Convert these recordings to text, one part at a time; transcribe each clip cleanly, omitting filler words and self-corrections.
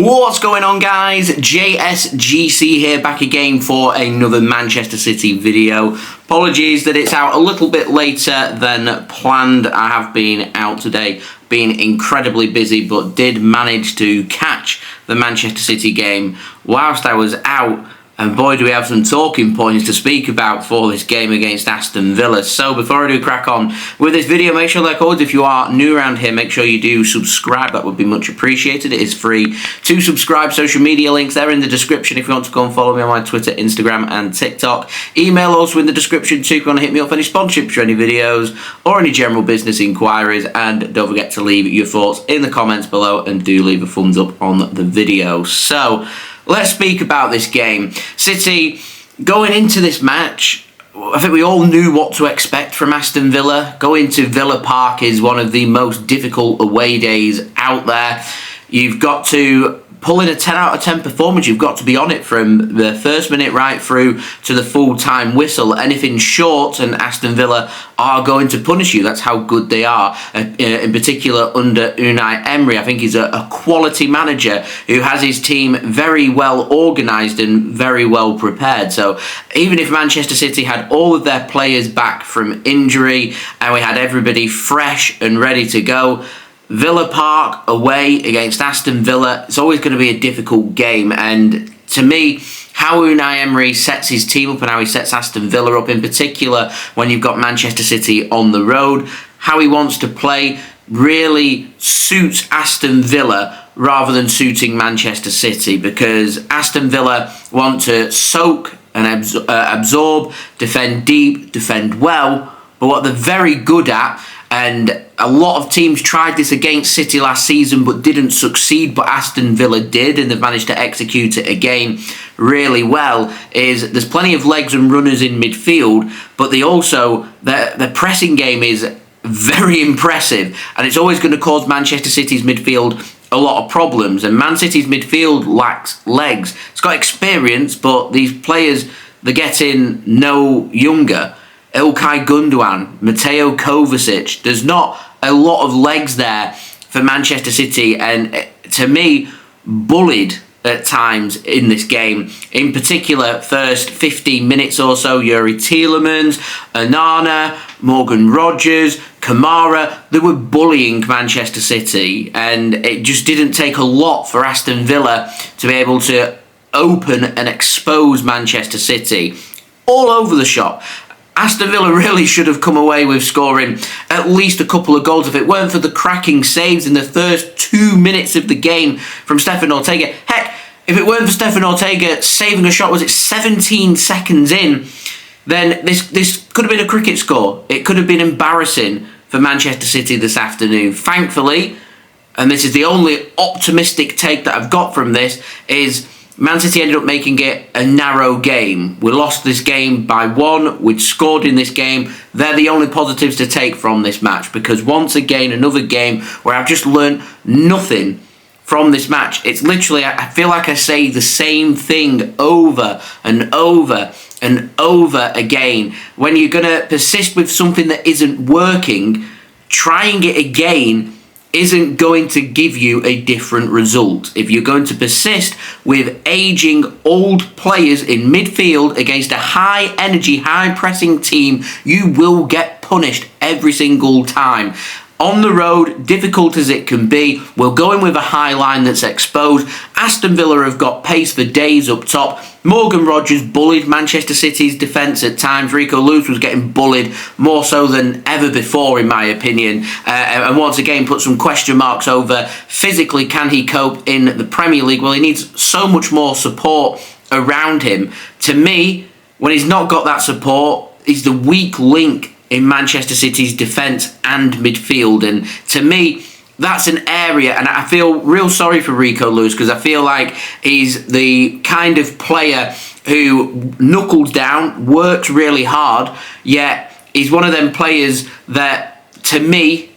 What's going on, guys? JSGC here, back again for another Manchester City video. Apologies that it's out a little bit later than planned. I have been out today, been incredibly busy, but did manage to catch the Manchester City game whilst I was out. And boy, do we have some talking points to speak about for this game against Aston Villa. So before I do crack on with this video, make sure, like always, if you are new around here, make sure you do subscribe. That would be much appreciated. It is free to subscribe. Social media links there in the description if you want to go and follow me on my Twitter, Instagram and TikTok. Email also in the description too if you want to hit me up for any sponsorships for any videos or any general business inquiries. And don't forget to leave your thoughts in the comments below and do leave a thumbs up on the video. So let's speak about this game. City, going into this match, I think we all knew what to expect from Aston Villa. Going to Villa Park is one of the most difficult away days out there. You've got to pull in a 10 out of 10 performance. You've got to be on it from the first minute right through to the full-time whistle. Anything short and Aston Villa are going to punish you. That's how good they are. In particular under Unai Emery. I think he's a quality manager who has his team very well organised and very well prepared. So even if Manchester City had all of their players back from injury and we had everybody fresh and ready to go, Villa Park away against Aston Villa, it's always going to be a difficult game. And to me, how Unai Emery sets his team up and how he sets Aston Villa up, in particular when you've got Manchester City on the road, how he wants to play really suits Aston Villa rather than suiting Manchester City, because Aston Villa want to soak and absorb, defend deep, defend well, but what they're very good at, and a lot of teams tried this against City last season but didn't succeed, but Aston Villa did, and they've managed to execute it again really well, is there's plenty of legs and runners in midfield, but they also, their pressing game is very impressive, and it's always going to cause Manchester City's midfield a lot of problems. And Man City's midfield lacks legs. It's got experience, but these players, they're getting no younger. Ilkay, Gundogan, Mateo, Kovacic. There's not a lot of legs there for Manchester City, and to me, bullied at times in this game. In particular, first 15 minutes or so, Yuri Tielemans, Onana, Morgan Rogers, Kamara, they were bullying Manchester City, and it just didn't take a lot for Aston Villa to be able to open and expose Manchester City all over the shop. Aston Villa really should have come away with scoring at least a couple of goals if it weren't for the cracking saves in the first 2 minutes of the game from Stefan Ortega. Heck, if it weren't for Stefan Ortega saving a shot, was it 17 seconds in, then this could have been a cricket score. It could have been embarrassing for Manchester City this afternoon. Thankfully, and this is the only optimistic take that I've got from this, is Man City ended up making it a narrow game. We lost this game by 1. We'd scored in this game. They're the only positives to take from this match, because once again, another game where I've just learned nothing from this match. It's literally, I feel like I say the same thing over and over and over again. When you're going to persist with something that isn't working, trying it again isn't going to give you a different result. If you're going to persist with aging old players in midfield against a high energy, high pressing team, you will get punished every single time. On the road, difficult as it can be, we're going with a high line that's exposed. Aston Villa have got pace for days up top. Morgan Rogers bullied Manchester City's defence at times. Rico was getting bullied more so than ever before, in my opinion. And once again, put some question marks over physically, can he cope in the Premier League? Well, he needs so much more support around him. To me, when he's not got that support, he's the weak link in Manchester City's defence and midfield. And to me, that's an area, and I feel real sorry for Rico because I feel like he's the kind of player who knuckles down, works really hard, yet he's one of them players that, to me,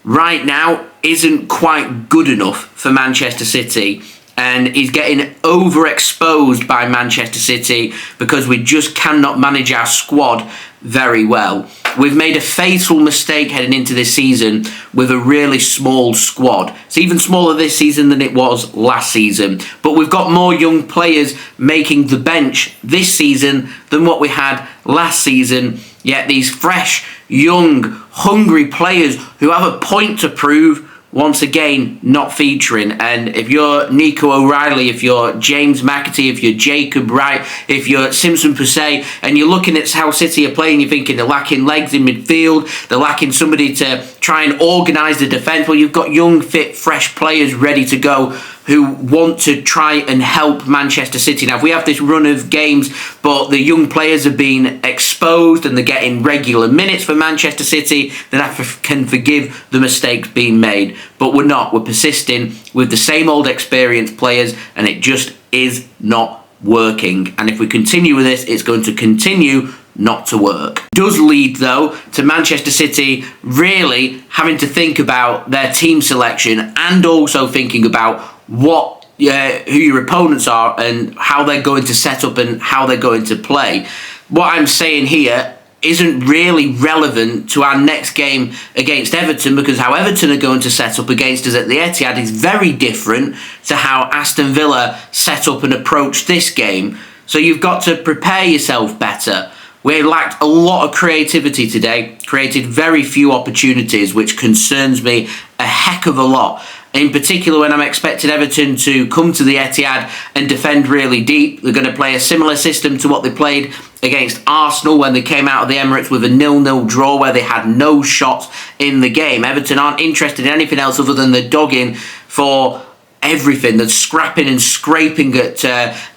right now, isn't quite good enough for Manchester City. And he's getting overexposed by Manchester City because we just cannot manage our squad very well. we've made a fatal mistake heading into this season with a really small squad. It's even smaller this season than it was last season. But we've got more young players making the bench this season than what we had last season. Yet these fresh, young, hungry players who have a point to prove, once again, not featuring. And if you're Nico O'Reilly, if you're James McAtee, if you're Jacob Wright, if you're Simpson Pusey, and you're looking at how City are playing, you're thinking they're lacking legs in midfield, they're lacking somebody to try and organise the defence. Well, you've got young, fit, fresh players ready to go who want to try and help Manchester City. Now, if we have this run of games, but the young players are being exposed and they're getting regular minutes for Manchester City, then I can forgive the mistakes being made. But we're not. We're persisting with the same old experienced players, and it just is not working. And if we continue with this, it's going to continue not to work. It does lead, though, to Manchester City really having to think about their team selection and also thinking about who your opponents are and how they're going to set up and how they're going to play. What I'm saying here isn't really relevant to our next game against Everton, because how Everton are going to set up against us at the Etihad is very different to how Aston Villa set up and approached this game. So you've got to prepare yourself better. We lacked a lot of creativity today, created very few opportunities, which concerns me a heck of a lot. In particular, when I'm expecting Everton to come to the Etihad and defend really deep. They're going to play a similar system to what they played against Arsenal when they came out of the Emirates with a 0-0 draw where they had no shots in the game. Everton aren't interested in anything else other than they're dogging for everything. They're scrapping and scraping at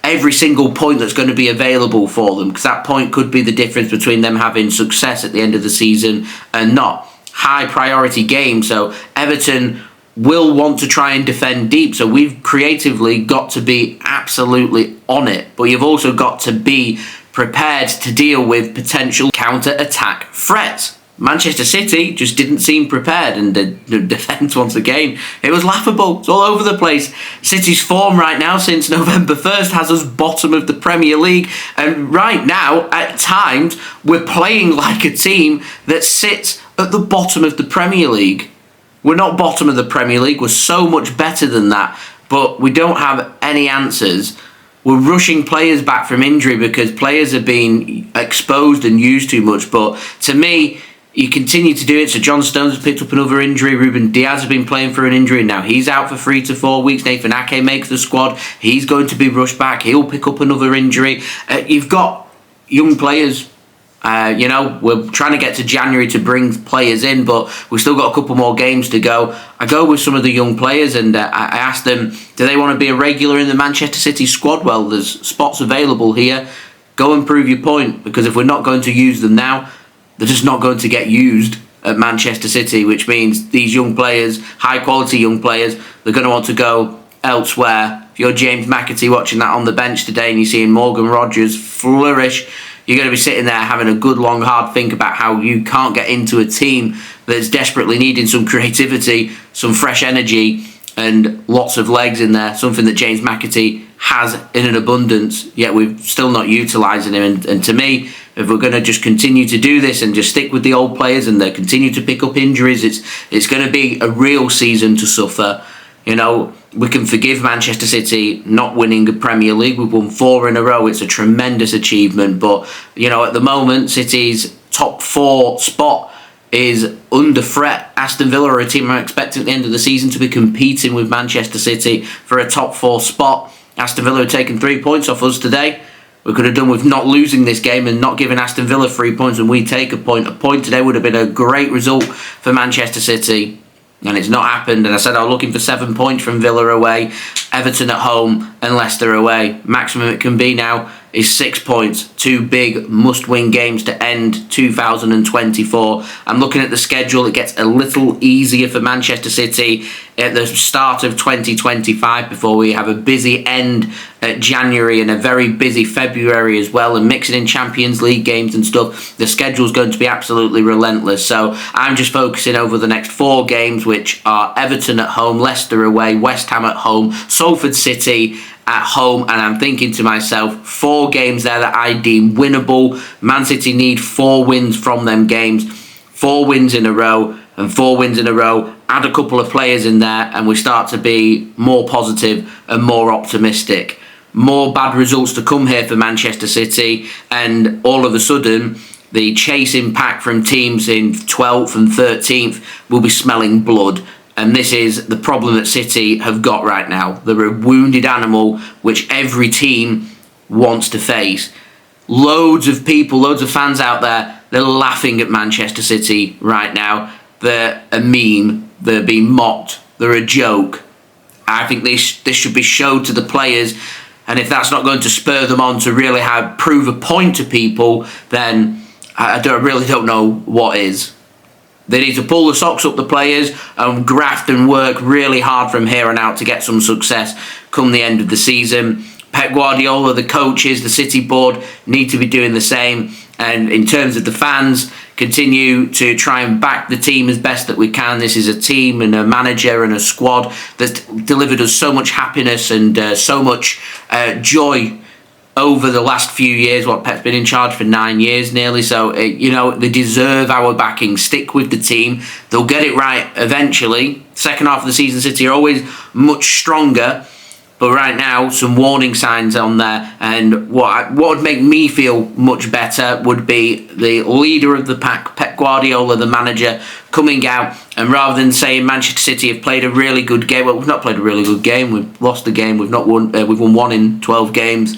every single point that's going to be available for them, because that point could be the difference between them having success at the end of the season and not. High priority game, so Everton will want to try and defend deep, so we've creatively got to be absolutely on it, but you've also got to be prepared to deal with potential counter-attack threats. Manchester City just didn't seem prepared, and the defence, once again, it was laughable. It's all over the place. City's form right now since November 1st has us bottom of the Premier League, and right now, at times, we're playing like a team that sits at the bottom of the Premier League. We're not bottom of the Premier League, we're so much better than that, but we don't have any answers. We're rushing players back from injury because players are being exposed and used too much, but to me, you continue to do it. So John Stones has picked up another injury, Ruben Diaz has been playing for an injury, and now he's out for 3 to 4 weeks. Nathan Ake makes the squad, he's going to be rushed back, he'll pick up another injury. You've got young players. We're trying to get to January to bring players in, but we've still got a couple more games to go. I go with some of the young players and I ask them, do they want to be a regular in the Manchester City squad? Well, there's spots available here. Go and prove your point, because if we're not going to use them now, they're just not going to get used at Manchester City, which means these young players, high quality young players, they're going to want to go elsewhere. If you're James McAtee watching that on the bench today and you're seeing Morgan Rogers flourish, you're going to be sitting there having a good long hard think about how you can't get into a team that's desperately needing some creativity, some fresh energy and lots of legs in there, something that James McAtee has in an abundance, yet we're still not utilising him. And to me, if we're going to just continue to do this and just stick with the old players and they continue to pick up injuries, it's going to be a real season to suffer. You know, we can forgive Manchester City not winning the Premier League. We've won 4 in a row. It's a tremendous achievement. But, at the moment, City's top 4 spot is under threat. Aston Villa are a team I'm expecting at the end of the season to be competing with Manchester City for a top 4 spot. Aston Villa have taken 3 points off us today. We could have done with not losing this game and not giving Aston Villa 3 points, and we take a point. A point today would have been a great result for Manchester City. And it's not happened. And I said I was looking for 7 points from Villa away, Everton at home and Leicester away. Maximum it can be now is 6 points. 2 big must-win games to end 2024. I'm looking at the schedule. It gets a little easier for Manchester City at the start of 2025 before we have a busy end at January and a very busy February as well, and mixing in Champions League games and stuff. The schedule's going to be absolutely relentless. So I'm just focusing over the next 4 games, which are Everton at home, Leicester away, West Ham at home, Salford City at home, and I'm thinking to myself, 4 games there that I deem winnable. Man City need 4 wins from them games, 4 wins in a row, and 4 wins in a row. Add a couple of players in there, and we start to be more positive and more optimistic. More bad results to come here for Manchester City, and all of a sudden, the chasing pack from teams in 12th and 13th will be smelling blood. And this is the problem that City have got right now. They're a wounded animal which every team wants to face. Loads of people, loads of fans out there, they're laughing at Manchester City right now. They're a meme. They're being mocked. They're a joke. I think this should be showed to the players. And if that's not going to spur them on to really prove a point to people, then I really don't know what is. They need to pull the socks up, the players, and graft and work really hard from here on out to get some success come the end of the season. Pep Guardiola, the coaches, the City board need to be doing the same. And in terms of the fans, continue to try and back the team as best that we can. This is a team and a manager and a squad that's delivered us so much happiness and so much joy over the last few years. Pep's been in charge for 9 years nearly, so they deserve our backing. Stick with the team. They'll get it right eventually. Second half of the season, City are always much stronger, but right now some warning signs on there. And what would make me feel much better would be the leader of the pack, Pep Guardiola, the manager, coming out, and rather than saying Manchester City have played a really good game, well, we've not played a really good game, we've lost the game, we've won 1 in 12 games.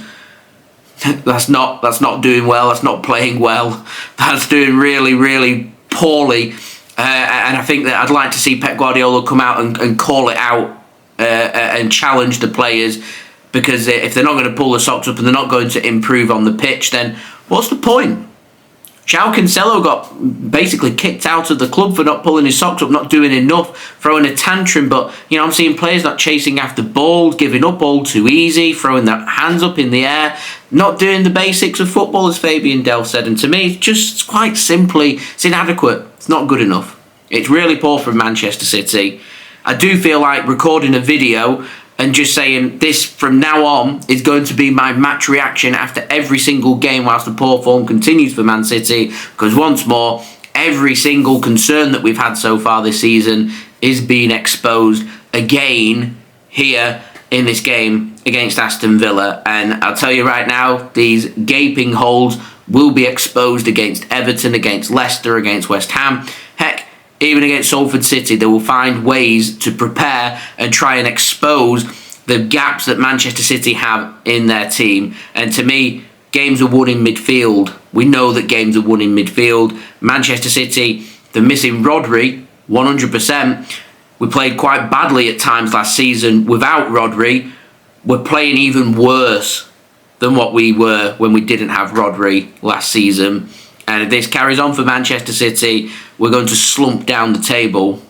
That's not doing well. That's not playing well. That's doing really, really poorly. And I think that I'd like to see Pep Guardiola come out and call it out and challenge the players, because if they're not going to pull the socks up and they're not going to improve on the pitch, then what's the point? João Cancelo got basically kicked out of the club for not pulling his socks up, not doing enough, throwing a tantrum. But, I'm seeing players not chasing after balls, giving up all too easy, throwing their hands up in the air, not doing the basics of football, as Fabian Delph said. And to me, it's just quite simply, it's inadequate. It's not good enough. It's really poor from Manchester City. I do feel like recording a video and just saying this from now on is going to be my match reaction after every single game whilst the poor form continues for Man City, because once more, every single concern that we've had so far this season is being exposed again here in this game against Aston Villa. And I'll tell you right now, these gaping holes will be exposed against Everton, against Leicester, against West Ham. Heck, even against Salford City, they will find ways to prepare and try and expose the gaps that Manchester City have in their team. And to me, games are won in midfield. We know that games are won in midfield. Manchester City, they're missing Rodri, 100%. We played quite badly at times last season without Rodri. We're playing even worse than what we were when we didn't have Rodri last season. And if this carries on for Manchester City, we're going to slump down the table.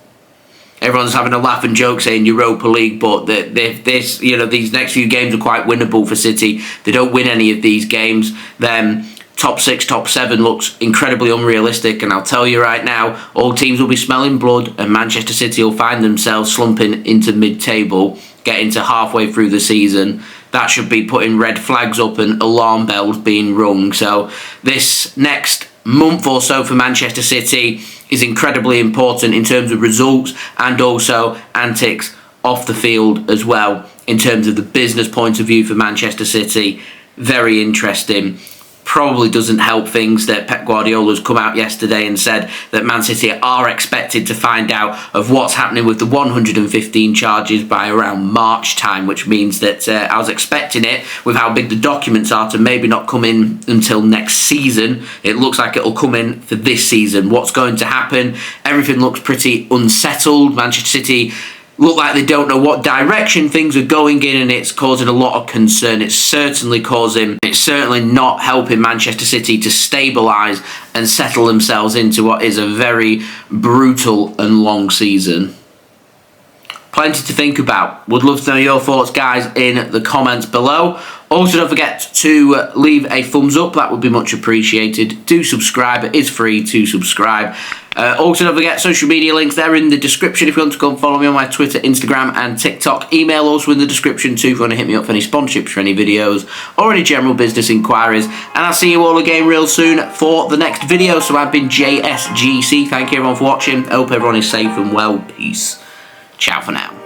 Everyone's having a laugh and joke saying Europa League, but these next few games are quite winnable for City. They don't win any of these games, then top 6, top 7 looks incredibly unrealistic. And I'll tell you right now, all teams will be smelling blood, and Manchester City will find themselves slumping into mid-table, getting to halfway through the season. That should be putting red flags up and alarm bells being rung. So this next month or so for Manchester City is incredibly important in terms of results and also antics off the field as well. In terms of the business point of view for Manchester City, very interesting. Probably doesn't help things that Pep Guardiola's come out yesterday and said that Man City are expected to find out of what's happening with the 115 charges by around March time, which means that I was expecting it, with how big the documents are, to maybe not come in until next season. It looks like it'll come in for this season. What's going to happen? Everything looks pretty unsettled. Manchester City look like they don't know what direction things are going in, and it's causing a lot of concern. It's certainly not helping Manchester City to stabilise and settle themselves into what is a very brutal and long season. Plenty to think about. Would love to know your thoughts, guys, in the comments below. Also, don't forget to leave a thumbs up. That would be much appreciated. Do subscribe. It is free to subscribe. Also, don't forget, social media links, they're in the description if you want to go and follow me on my Twitter, Instagram and TikTok. Email also in the description too if you want to hit me up for any sponsorships for any videos or any general business inquiries. And I'll see you all again real soon for the next video. So I've been JSGC. Thank you everyone for watching. I hope everyone is safe and well. Peace. Ciao for now.